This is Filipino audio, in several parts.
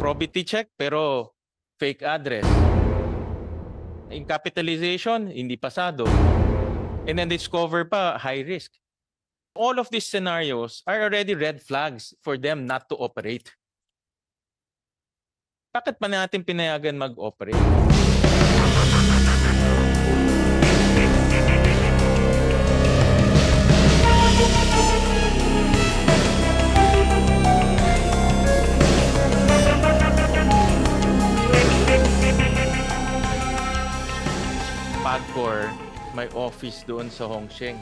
probity check pero fake address. In capitalization, hindi pasado. And then discover pa, high risk. All of these scenarios are already red flags for them not to operate. Bakit pa natin pinayagan mag-operate? Pagcor, may office doon sa Hongsheng.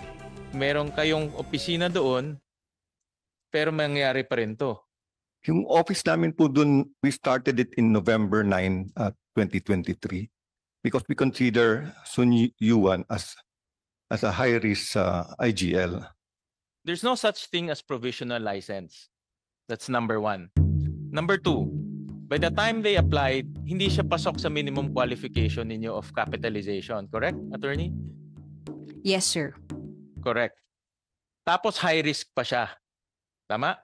Meron kayong opisina doon, pero mangyayari pa rin to. Yung office namin po dun, we started it in November 9, 2023 because we consider Sun Yuan as a high-risk IGL. There's no such thing as provisional license. That's number one. Number two, by the time they applied, hindi siya pasok sa minimum qualification ninyo of capitalization. Correct, attorney? Yes, sir. Correct. Tapos high risk pa siya. Tama?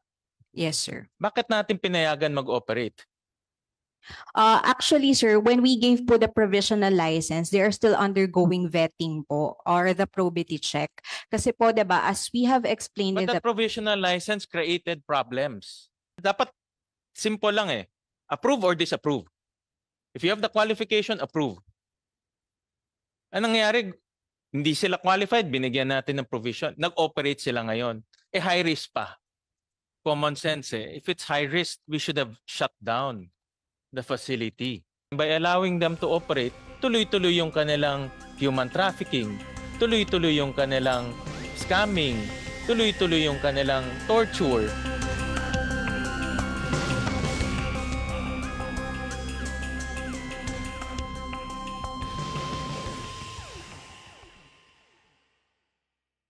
Yes, sir. Bakit natin pinayagan mag-operate? Actually, sir, when we gave po the provisional license, they are still undergoing vetting po or the probity check. Kasi po, diba, as we have explained But in the provisional license created problems. Dapat simple lang eh. Approve or disapprove. If you have the qualification, approve. Anong nangyari? Hindi sila qualified, binigyan natin ng provision. Nag-operate sila ngayon. Eh high risk pa. Common sense eh. If it's high risk, we should have shut down the facility. By allowing them to operate, tuloy-tuloy yung kanilang human trafficking, tuloy-tuloy yung kanilang scamming, tuloy-tuloy yung kanilang torture.